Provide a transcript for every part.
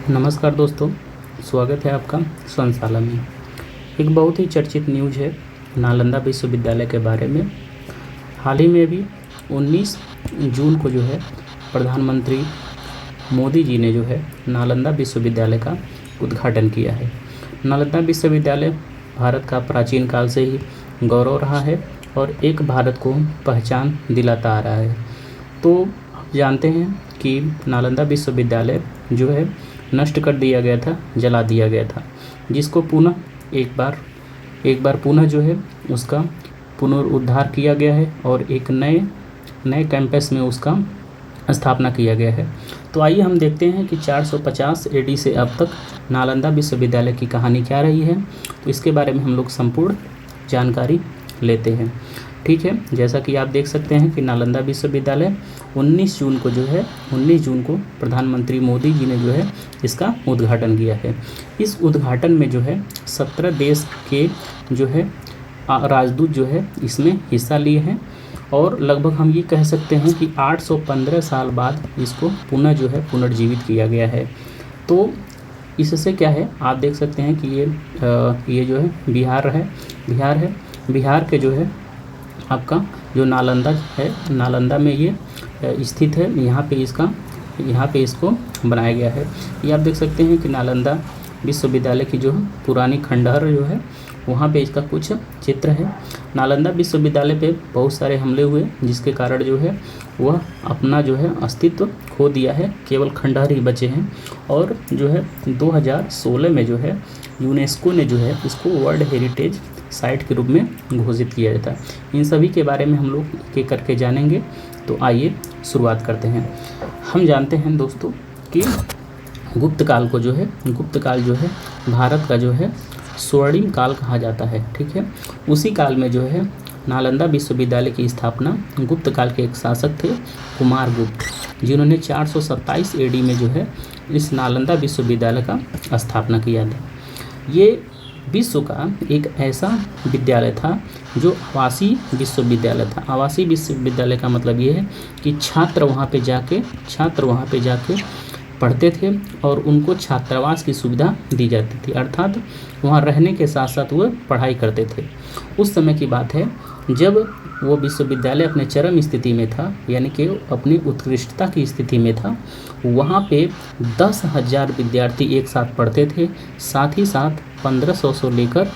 नमस्कार दोस्तों, स्वागत है आपका संशाला में। एक बहुत ही चर्चित न्यूज़ है नालंदा विश्वविद्यालय के बारे में। हाल ही में भी 19 जून को जो है प्रधानमंत्री मोदी जी ने जो है नालंदा विश्वविद्यालय का उद्घाटन किया है। नालंदा विश्वविद्यालय भारत का प्राचीन काल से ही गौरव रहा है और एक भारत को पहचान दिलाता आ रहा है। तो आप जानते हैं कि नालंदा विश्वविद्यालय जो है नष्ट कर दिया गया था, जला दिया गया था, जिसको पुनः एक बार पुनः जो है उसका पुनरुद्धार किया गया है और एक नए कैंपस में उसका स्थापना किया गया है। तो आइए हम देखते हैं कि 450 एडी से अब तक नालंदा विश्वविद्यालय की कहानी क्या रही है। तो इसके बारे में हम लोग संपूर्ण जानकारी लेते हैं। ठीक है, जैसा कि आप देख सकते हैं कि नालंदा विश्वविद्यालय 19 जून को प्रधानमंत्री मोदी जी ने जो है इसका उद्घाटन किया है। इस उद्घाटन में जो है 17 देश के जो है राजदूत जो है इसमें हिस्सा लिए हैं और लगभग हम ये कह सकते हैं कि 815 साल बाद इसको पुनः जो है पुनर्जीवित किया गया है। तो इससे क्या है, आप देख सकते हैं कि ये जो है बिहार है। बिहार के जो है आपका जो नालंदा है, नालंदा में ये स्थित है। यहाँ पे इसको बनाया गया है। ये आप देख सकते हैं कि नालंदा विश्वविद्यालय की जो पुरानी खंडहर जो है वहाँ पे इसका कुछ चित्र है। नालंदा विश्वविद्यालय पे बहुत सारे हमले हुए, जिसके कारण जो है वह अपना जो है अस्तित्व खो दिया है, केवल खंडहर ही बचे हैं। और जो है 2016 में जो है यूनेस्को ने जो है इसको वर्ल्ड हेरिटेज साइट के रूप में घोषित किया जाता है। इन सभी के बारे में हम लोग एक करके जानेंगे। तो आइए शुरुआत करते हैं। हम जानते हैं दोस्तों कि गुप्त काल जो है भारत का जो है स्वर्णिम काल कहा जाता है। ठीक है, उसी काल में जो है नालंदा विश्वविद्यालय की स्थापना गुप्त काल के एक शासक थे कुमारगुप्त, जिन्होंने 427 एडी में जो है इस नालंदा विश्वविद्यालय का स्थापना किया था। ये विश्व का एक ऐसा विद्यालय था जो आवासीय विश्वविद्यालय था। आवासीय विश्वविद्यालय का मतलब ये है कि छात्र वहाँ पे जाके पढ़ते थे और उनको छात्रावास की सुविधा दी जाती थी, अर्थात वहाँ रहने के साथ साथ वो पढ़ाई करते थे। उस समय की बात है जब वो विश्वविद्यालय अपने चरम स्थिति में था, यानी कि अपनी उत्कृष्टता की स्थिति में था। वहाँ पे 10,000 विद्यार्थी एक साथ पढ़ते थे, साथ ही साथ 1500 से लेकर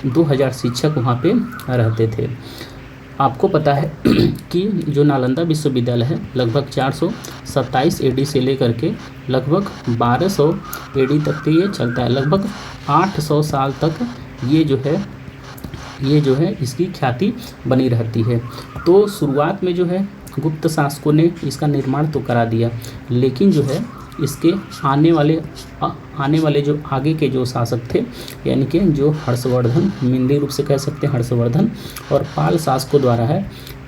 2000 शिक्षक वहाँ पे रहते थे। आपको पता है कि जो नालंदा विश्वविद्यालय है लगभग 427 एडी से लेकर के लगभग 1200 एडी तक तो ये चलता है। लगभग 800 साल तक ये जो है इसकी ख्याति बनी रहती है। तो शुरुआत में जो है गुप्त शासकों ने इसका निर्माण तो करा दिया, लेकिन जो है इसके आने वाले जो आगे के जो शासक थे, यानी कि जो हर्षवर्धन, मिंदी रूप से कह सकते हैं हर्षवर्धन और पाल शासकों द्वारा है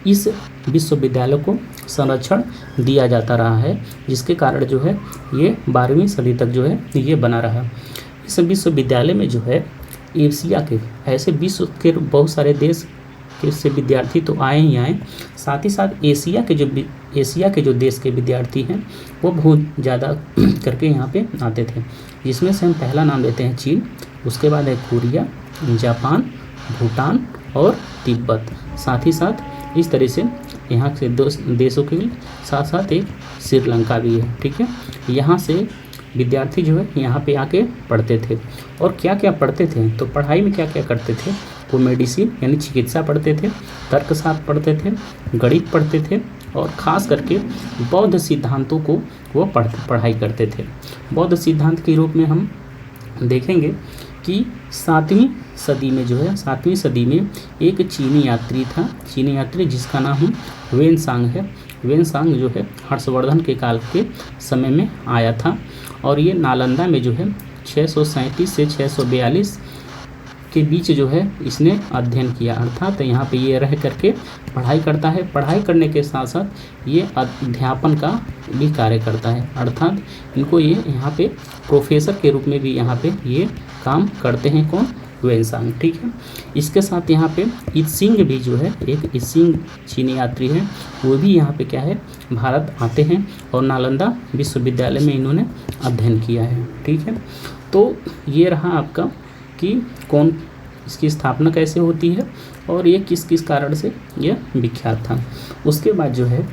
इस विश्वविद्यालय को संरक्षण दिया जाता रहा है, जिसके कारण जो है ये 12वीं सदी तक जो है ये बना रहा। इस विश्वविद्यालय में जो है एशिया के ऐसे विश्व के बहुत सारे देश के से विद्यार्थी तो आए ही आए, साथ ही साथ एशिया के जो देश के विद्यार्थी हैं वो बहुत ज़्यादा करके यहाँ पे आते थे, जिसमें से हम पहला नाम लेते हैं चीन, उसके बाद है कोरिया, जापान, भूटान और तिब्बत। साथ ही साथ इस तरह से यहाँ से दो देशों के साथ साथ एक श्रीलंका भी है। ठीक है, यहाँ से विद्यार्थी जो है यहाँ पे आके पढ़ते थे। और क्या क्या पढ़ते थे, तो पढ़ाई में क्या क्या करते थे, वो मेडिसिन यानी चिकित्सा पढ़ते थे, तर्कशास्त्र पढ़ते थे, गणित पढ़ते थे और ख़ास करके बौद्ध सिद्धांतों को वो पढ़ाई करते थे। बौद्ध सिद्धांत के रूप में हम देखेंगे कि 7वीं सदी में एक चीनी यात्री जिसका नाम वेनसांग है। वेनसांग जो है हर्षवर्धन के काल के समय में आया था और ये नालंदा में जो है 637 से 642 के बीच जो है इसने अध्ययन किया, अर्थात यहाँ पे ये रह करके पढ़ाई करता है। पढ़ाई करने के साथ साथ ये अध्यापन का भी कार्य करता है, अर्थात इनको ये यहाँ पे प्रोफेसर के रूप में भी यहाँ पे ये काम करते हैं। कौन? वेनसांग, ठीक है। इसके साथ यहाँ पे इत्सिंग भी जो है, एक इत्सिंग चीनी यात्री हैं, वो भी यहाँ पे क्या है भारत आते हैं और नालंदा विश्वविद्यालय में इन्होंने अध्ययन किया है, ठीक है। तो ये रहा आपका कि कौन, इसकी स्थापना कैसे होती है और ये किस किस कारण से यह विख्यात था। उसके बाद जो है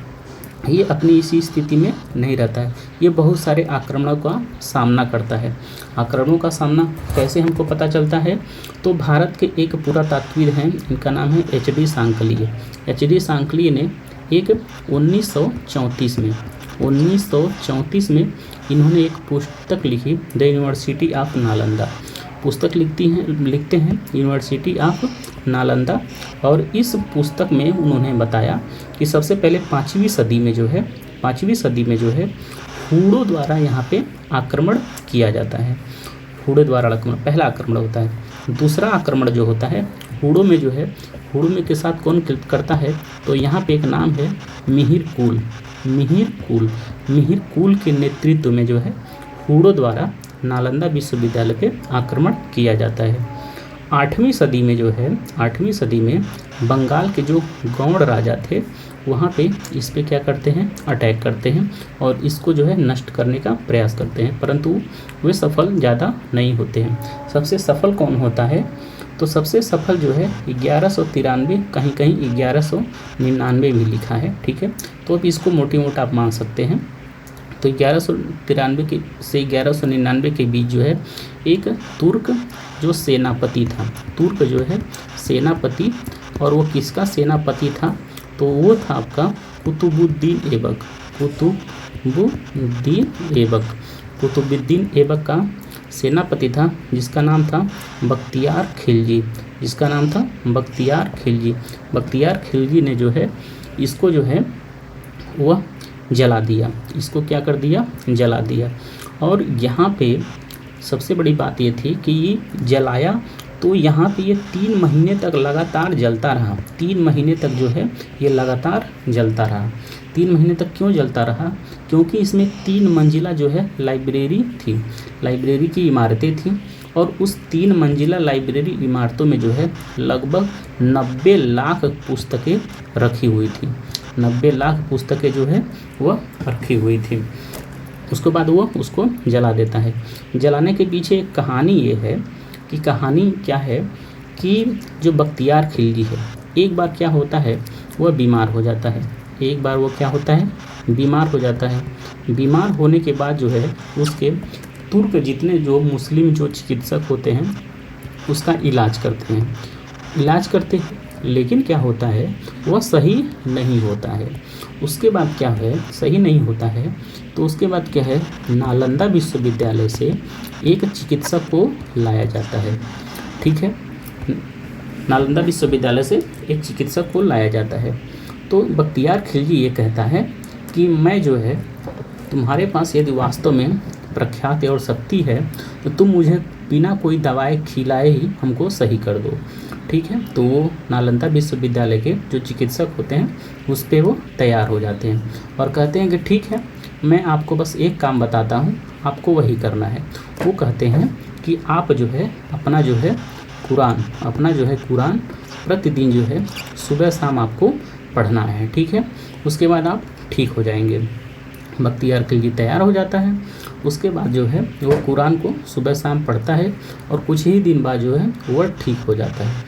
ये अपनी इसी स्थिति में नहीं रहता है, ये बहुत सारे आक्रमणों का सामना करता है। आक्रमणों का सामना कैसे हमको पता चलता है, तो भारत के एक पुरातात्विद हैं, इनका नाम है एच.डी. सांकलिय। एच.डी. सांकलिय ने एक 1934 में इन्होंने एक पुस्तक लिखी, द यूनिवर्सिटी ऑफ नालंदा। पुस्तक लिखते हैं यूनिवर्सिटी ऑफ नालंदा, और इस पुस्तक में उन्होंने बताया कि सबसे पहले 5वीं सदी में जो है हूणों द्वारा यहाँ पे आक्रमण किया जाता है। हूणों द्वारा आक्रमण पहला आक्रमण होता है। दूसरा आक्रमण जो होता है हूणों में जो है, हूणों में के साथ कौन करता है, तो यहाँ पे एक नाम है मिहिर कुल के नेतृत्व में जो है हूणों द्वारा नालंदा विश्वविद्यालय पे आक्रमण किया जाता है। 8वीं सदी में बंगाल के जो गौड़ राजा थे वहाँ पे इस पे क्या करते हैं, अटैक करते हैं और इसको जो है नष्ट करने का प्रयास करते हैं, परंतु वे सफल ज़्यादा नहीं होते हैं। सबसे सफल कौन होता है, तो सबसे सफल जो है 1193, कहीं 1199 भी लिखा है, ठीक है। तो अब इसको मोटी मोटा आप मान सकते हैं। तो 1193 से 1199 के बीच जो है एक तुर्क जो सेनापति था, और वो किसका सेनापति था, तो वो था आपका कुतुबुद्दीन ऐबक का सेनापति था, जिसका नाम था बख्तियार खिलजी ने जो है इसको जो है वह जला दिया, इसको क्या कर दिया, जला दिया। और यहाँ पे सबसे बड़ी बात ये थी कि ये जलाया तो यहाँ पे ये 3 महीने तक लगातार जलता रहा। 3 महीने तक जो है ये लगातार जलता रहा। 3 महीने तक क्यों जलता रहा, क्योंकि इसमें 3 मंजिला जो है लाइब्रेरी थी, लाइब्रेरी की इमारतें थी, और उस 3 मंजिला लाइब्रेरी इमारतों में जो है लगभग 90 लाख पुस्तकें रखी हुई थी। 90 लाख पुस्तकें जो है वह रखी हुई थी। उसके बाद वो उसको जला देता है। जलाने के पीछे एक कहानी ये है कि कहानी क्या है कि जो बख्तियार खिलजी है, एक बार क्या होता है वह बीमार हो जाता है। बीमार हो जाता है। बीमार होने के बाद जो है उसके तुर्क जितने जो मुस्लिम जो चिकित्सक होते हैं उसका इलाज करते हैं, लेकिन क्या होता है वह सही नहीं होता है। उसके बाद क्या है, सही नहीं होता है, तो उसके बाद क्या है, नालंदा विश्वविद्यालय से एक चिकित्सक को लाया जाता है, ठीक है। नालंदा विश्वविद्यालय से एक चिकित्सक को लाया जाता है। तो बख्तियार खिलजी ये कहता है कि मैं जो है, तुम्हारे पास यदि वास्तव में प्रख्यात और शक्ति है तो तुम मुझे बिना कोई दवाई खिलाए ही हमको सही कर दो, ठीक है। तो वो नालंदा विश्वविद्यालय के जो चिकित्सक होते हैं उस पर वो तैयार हो जाते हैं और कहते हैं कि ठीक है, मैं आपको बस एक काम बताता हूँ, आपको वही करना है। वो कहते हैं कि आप जो है अपना जो है कुरान प्रतिदिन जो है सुबह शाम आपको पढ़ना है, ठीक है। उसके बाद आप ठीक हो जाएंगे। बख्तियार खिलजी तैयार हो जाता है। उसके बाद जो है वो कुरान को सुबह शाम पढ़ता है और कुछ ही दिन बाद जो है वह ठीक हो जाता है।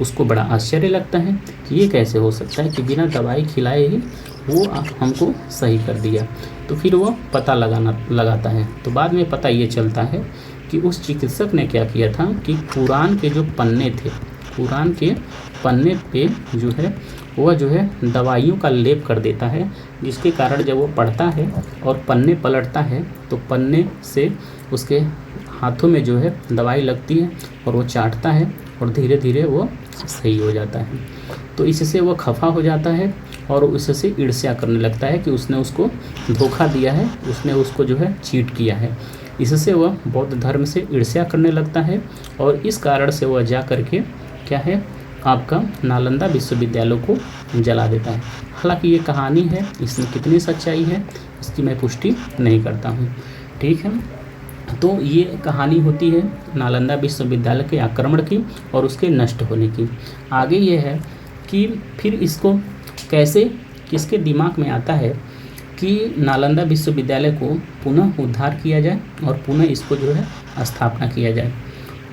उसको बड़ा आश्चर्य लगता है कि ये कैसे हो सकता है कि बिना दवाई खिलाए ही वो हमको सही कर दिया। तो फिर वो पता लगाता है। तो बाद में पता ये चलता है कि उस चिकित्सक ने क्या किया था कि कुरान के जो पन्ने थे, कुरान के पन्ने पे जो है वह जो है दवाइयों का लेप कर देता है, जिसके कारण जब वो पढ़ता है और पन्ने पलटता है तो पन्ने से उसके हाथों में जो है दवाई लगती है और वो चाटता है और धीरे धीरे वो सही हो जाता है। तो इससे वो खफा हो जाता है और उससे ईर्ष्या करने लगता है कि उसने उसको धोखा दिया है, उसने उसको जो है चीट किया है। इससे वह बौद्ध धर्म से ईर्ष्या करने लगता है और इस कारण से वह जा कर के क्या है आपका नालंदा विश्वविद्यालय को जला देता है। हालांकि ये कहानी है, इसमें कितनी सच्चाई है इसकी मैं पुष्टि नहीं करता हूँ, ठीक है। तो ये कहानी होती है नालंदा विश्वविद्यालय के आक्रमण की और उसके नष्ट होने की। आगे ये है कि फिर इसको कैसे किसके दिमाग में आता है कि नालंदा विश्वविद्यालय को पुनः उद्धार किया जाए और पुनः इसको जो है स्थापना किया जाए।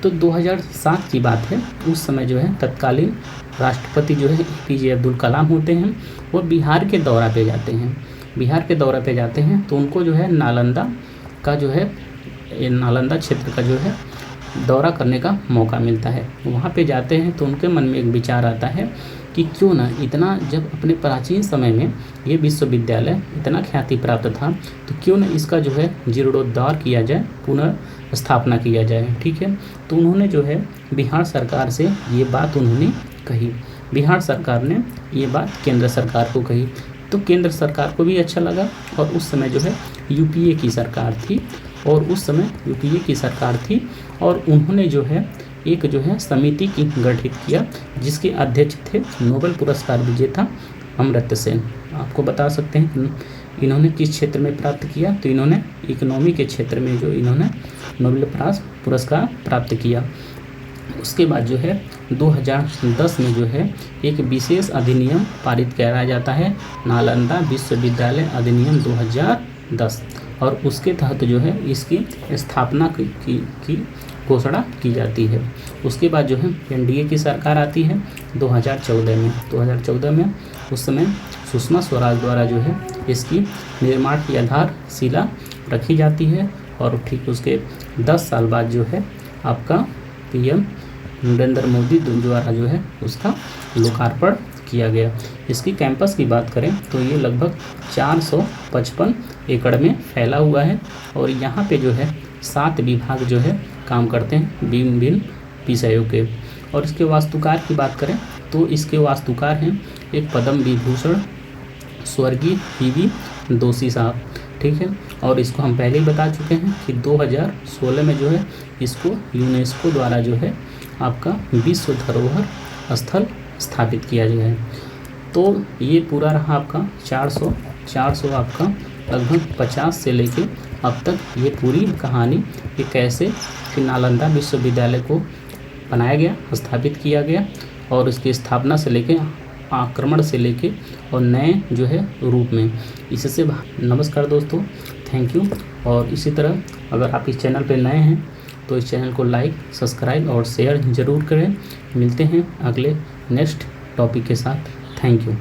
तो 2007 की बात है। उस समय जो है तत्कालीन राष्ट्रपति जो है APJ अब्दुल कलाम होते हैं, वो बिहार के दौरा पे जाते हैं। बिहार के दौरा पे जाते हैं तो उनको जो है नालंदा का जो है नालंदा क्षेत्र का जो है दौरा करने का मौका मिलता है। वहाँ पे जाते हैं तो उनके मन में एक विचार आता है कि क्यों ना इतना, जब अपने प्राचीन समय में ये विश्वविद्यालय इतना ख्याति प्राप्त था, तो क्यों ना इसका जो है जीर्णोद्धार किया जाए, पुनः स्थापना किया जाए। ठीक है, तो उन्होंने जो है बिहार सरकार से ये बात उन्होंने कही। बिहार सरकार ने ये बात केंद्र सरकार को कही, तो केंद्र सरकार को भी अच्छा लगा। और उस समय जो है UPA की सरकार थी, और उस समय UPA की सरकार थी, और उन्होंने जो है एक जो है समिति की गठित किया, जिसके अध्यक्ष थे नोबेल पुरस्कार विजेता अमर्त्य सेन। आपको बता सकते हैं कि इन्होंने किस क्षेत्र में प्राप्त किया, तो इन्होंने इकोनॉमी के क्षेत्र में जो इन्होंने नोबेल पुरस्कार प्राप्त किया। उसके बाद जो है 2010 में जो है एक विशेष अधिनियम पारित कराया जाता है, नालंदा विश्वविद्यालय अधिनियम 2010, और उसके तहत जो है इसकी स्थापना की घोषणा की जाती है। उसके बाद जो है NDA की सरकार आती है 2014 में। उस समय सुषमा स्वराज द्वारा जो है इसकी निर्माण की आधारशिला रखी जाती है, और ठीक उसके 10 साल बाद जो है आपका PM नरेंद्र मोदी द्वारा जो है उसका लोकार्पण किया गया। इसकी कैंपस की बात करें तो ये लगभग 455 एकड़ में फैला हुआ है, और यहाँ पे जो है 7 विभाग जो है काम करते हैं भिन्न विषयों के। और इसके वास्तुकार की बात करें तो इसके वास्तुकार हैं एक पद्म विभूषण स्वर्गीय PV दोषी साहब। ठीक है, और इसको हम पहले ही बता चुके हैं कि 2016 में जो है इसको यूनेस्को द्वारा जो है आपका विश्व धरोहर स्थल स्थापित किया गया है। तो ये पूरा रहा आपका 400 आपका लगभग 50 से लेके अब तक ये पूरी कहानी कि कैसे कि नालंदा विश्वविद्यालय को बनाया गया, स्थापित किया गया, और उसकी स्थापना से लेके आक्रमण से लेके और नए जो है रूप में। इससे नमस्कार दोस्तों, थैंक यू। और इसी तरह अगर आप इस चैनल पे नए हैं तो इस चैनल को लाइक, सब्सक्राइब और शेयर ज़रूर करें। मिलते हैं अगले नेक्स्ट टॉपिक के साथ। Thank you.